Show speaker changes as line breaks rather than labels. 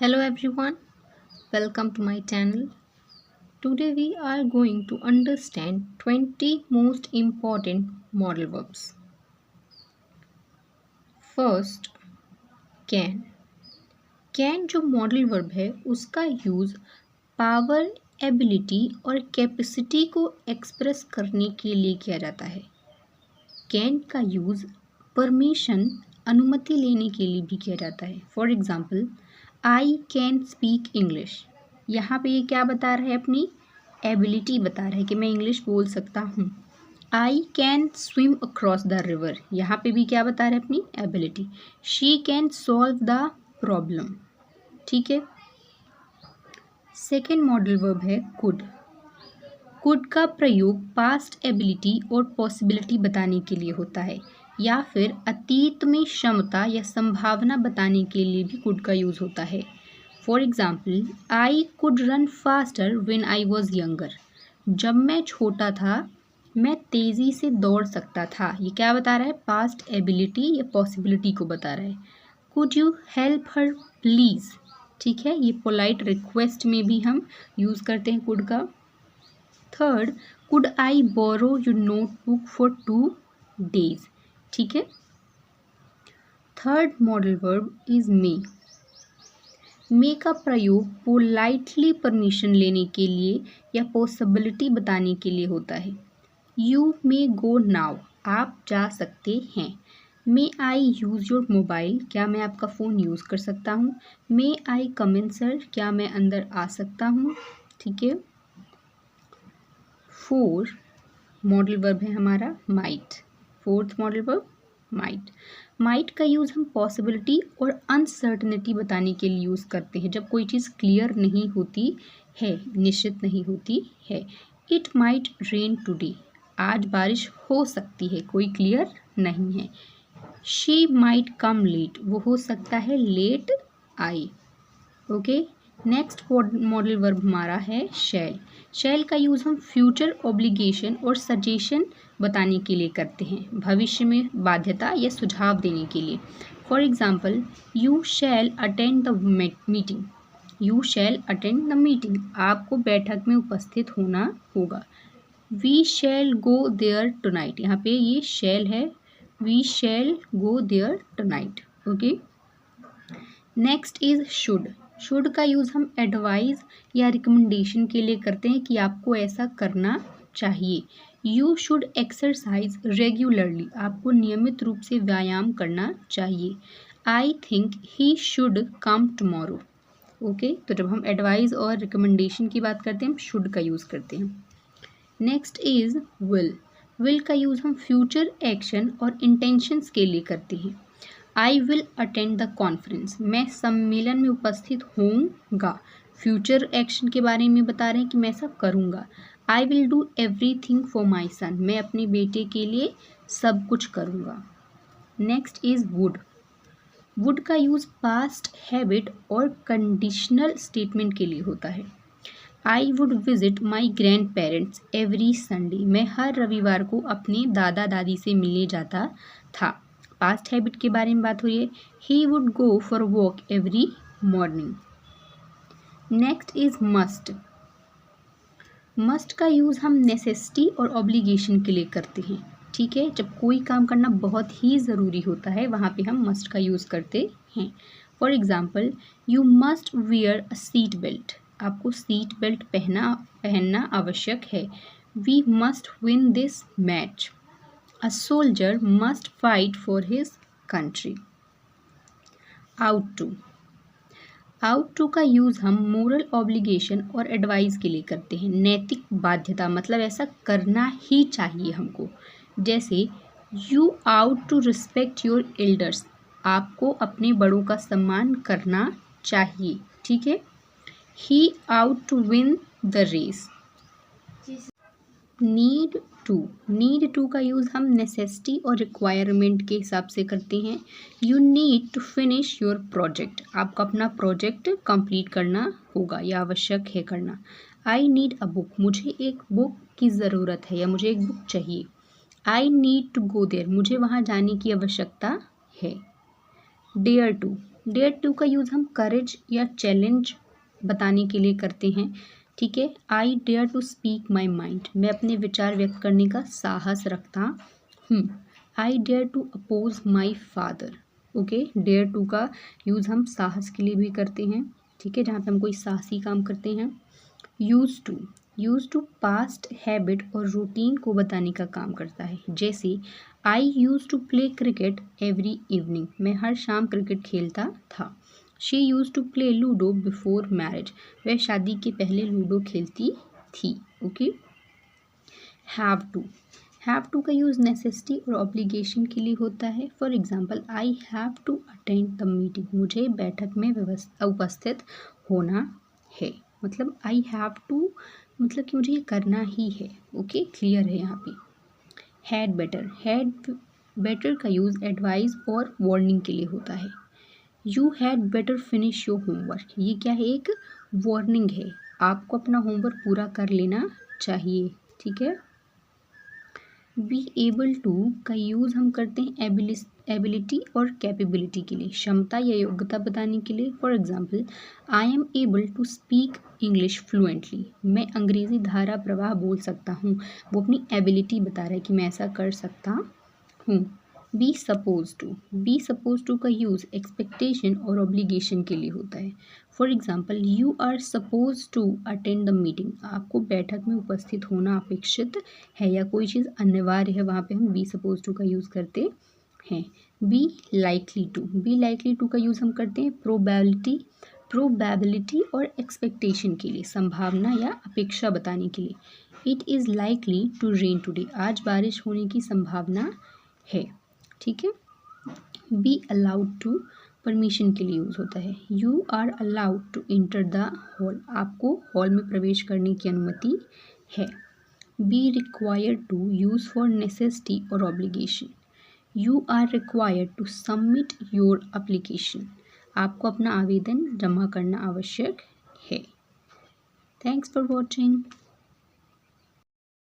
Hello everyone, welcome to my channel. Today we are going to understand 20 most important modal verbs. First, can. Can जो modal verb है उसका use power, ability और capacity को express करने के लिए किया जाता है। कैन का यूज़ परमिशन, अनुमति लेने के लिए भी किया जाता है। For example, I can speak English. यहाँ पे ये क्या बता रहा है? अपनी एबिलिटी बता रहा है कि मैं इंग्लिश बोल सकता हूँ। I can swim across the river. यहाँ पे भी क्या बता रहा है? अपनी ability. She can solve the problem. ठीक है। सेकेंड मॉडल वर्ब है कुड। कुड का प्रयोग पास्ट एबिलिटी और पॉसिबिलिटी बताने के लिए होता है या फिर अतीत में क्षमता या संभावना बताने के लिए भी कुड का यूज़ होता है। For example, I could run faster when I was younger. जब मैं छोटा था मैं तेज़ी से दौड़ सकता था। ये क्या बता रहा है? पास्ट एबिलिटी या पॉसिबिलिटी को बता रहा है। Could you help her please. ठीक है, ये पोलाइट रिक्वेस्ट में भी हम यूज़ करते हैं कुड का। Third, could I borrow your notebook for 2 days। ठीक है। Third modal verb is may. May का प्रयोग पोलाइटली परमिशन लेने के लिए या पॉसिबिलिटी बताने के लिए होता है। You may go now. आप जा सकते हैं। मे आई यूज़ योर मोबाइल। क्या मैं आपका फ़ोन यूज़ कर सकता हूँ? मे आई कम इन सर। क्या मैं अंदर आ सकता हूँ? ठीक है। फोर मॉडल वर्ब है हमारा might. Fourth modal verb might. Might का यूज़ हम पॉसिबिलिटी और अनसर्टनिटी बताने के लिए यूज़ करते हैं जब कोई चीज़ क्लियर नहीं होती है, निश्चित नहीं होती है। It might rain today. आज बारिश हो सकती है, कोई क्लियर नहीं है। She might come late. वो हो सकता है लेट आए। ओके। नेक्स्ट मॉडल वर्ब हमारा है शैल। शैल का यूज़ हम फ्यूचर ऑब्लिगेशन और सजेशन बताने के लिए करते हैं, भविष्य में बाध्यता या सुझाव देने के लिए। For example, you shall attend the meeting. You shall attend the meeting. आपको बैठक में उपस्थित होना होगा। We shall go there tonight. यहाँ पे ये शैल है। We shall go there tonight. Okay. Next is should. Should का यूज़ हम एडवाइस या रिकमेंडेशन के लिए करते हैं कि आपको ऐसा करना चाहिए। You should exercise regularly. आपको नियमित रूप से व्यायाम करना चाहिए। I think he should come tomorrow. Okay, तो जब हम एडवाइस और रिकमेंडेशन की बात करते हैं हम शुड का यूज़ करते हैं। Next is will. विल का यूज़ हम फ्यूचर एक्शन और इंटेंशंस के लिए करते हैं। I will attend the conference. मैं सम्मेलन में उपस्थित होऊंगा। फ्यूचर एक्शन के बारे में बता रहे हैं कि मैं ऐसा करूँगा। I will do everything for my son. मैं अपने बेटे के लिए सब कुछ करूँगा। Next is would. वुड का यूज़ पास्ट हैबिट और कंडीशनल स्टेटमेंट के लिए होता है। I would visit my grand parents every Sunday. मैं हर रविवार को अपने दादा दादी से मिलने जाता था। पास्ट हैबिट के बारे में बात हो रही है। He would go for walk every morning. Next is must. Must का यूज़ हम नेसेसिटी और ऑब्लिगेशन के लिए करते हैं। ठीक है, जब कोई काम करना बहुत ही ज़रूरी होता है वहाँ पे हम मस्ट का यूज़ करते हैं। For example, you must wear a seat belt. आपको सीट बेल्ट पहनना आवश्यक है। We must win this match. A soldier must fight for his country. Out to. Out to का यूज़ हम मोरल ऑब्लिगेशन और एडवाइस के लिए करते हैं। नैतिक बाध्यता मतलब ऐसा करना ही चाहिए हमको। जैसे you ought to respect your elders. आपको अपने बड़ों का सम्मान करना चाहिए। ठीक है। He ought to win the race. Need to. Need to का यूज़ हम नेसेसिटी और रिक्वायरमेंट के हिसाब से करते हैं। You need to finish your project. आपको अपना प्रोजेक्ट कंप्लीट करना होगा या आवश्यक है करना। I need a book. मुझे एक बुक की ज़रूरत है या मुझे एक बुक चाहिए। I need to go there. मुझे वहाँ जाने की आवश्यकता है। Dare to. डेयर टू का यूज़ हम करेज या चैलेंज बताने के लिए करते हैं, ठीक है। I dare to speak my mind, मैं अपने विचार व्यक्त करने का साहस रखता हूँ। I dare to oppose my father, okay. Dare to का यूज़ हम साहस के लिए भी करते हैं, ठीक है, जहाँ पे हम कोई साहसी काम करते हैं। यूज़ टू पास्ट हैबिट और रूटीन को बताने का काम करता है, जैसे I use to play cricket every evening, मैं हर शाम क्रिकेट खेलता था। She use to play ludo before marriage, वह शादी के पहले लूडो खेलती थी, ओके। हैव टू का यूज़ नेसेसिटी और ऑब्लिगेशन के लिए होता है। For example, I have to attend the meeting, मुझे बैठक में उपस्थित होना है। मतलब आई हैव टू मतलब कि मुझे ये करना ही है, ओके, क्लियर है यहाँ पे। हैड बेटर का यूज़ एडवाइस और वार्निंग के लिए होता है। You had better finish your homework, ये क्या है, एक वार्निंग है, आपको अपना होमवर्क पूरा कर लेना चाहिए, ठीक है। बी एबल टू का यूज़ हम करते हैं एबिलिटी और कैपेबिलिटी के लिए, क्षमता या योग्यता बताने के लिए। For example, I am able to speak English fluently, मैं अंग्रेज़ी धारा प्रवाह बोल सकता हूँ, वो अपनी एबिलिटी बता रहा है कि मैं ऐसा कर सकता हूँ। बी सपोज टू का यूज़ एक्सपेक्टेशन और ऑब्लिगेशन के लिए होता है। For example, you are suppose to attend the meeting, आपको बैठक में उपस्थित होना अपेक्षित है या कोई चीज़ अनिवार्य है, वहाँ पे हम बी सपोज टू का यूज़ करते हैं। बी लाइकली टू का यूज़ हम करते हैं प्रोबेबिलिटी और एक्सपेक्टेशन के लिए, संभावना या अपेक्षा बताने के लिए। It is likely to rain today, आज बारिश होने की संभावना है, ठीक है। बी अलाउड टू परमिशन के लिए यूज़ होता है। You are allowed to enter the hall, आपको हॉल में प्रवेश करने की अनुमति है। Be required to use for necessity और obligation, you are required to submit your application, आपको अपना आवेदन जमा करना आवश्यक है। Thanks for watching.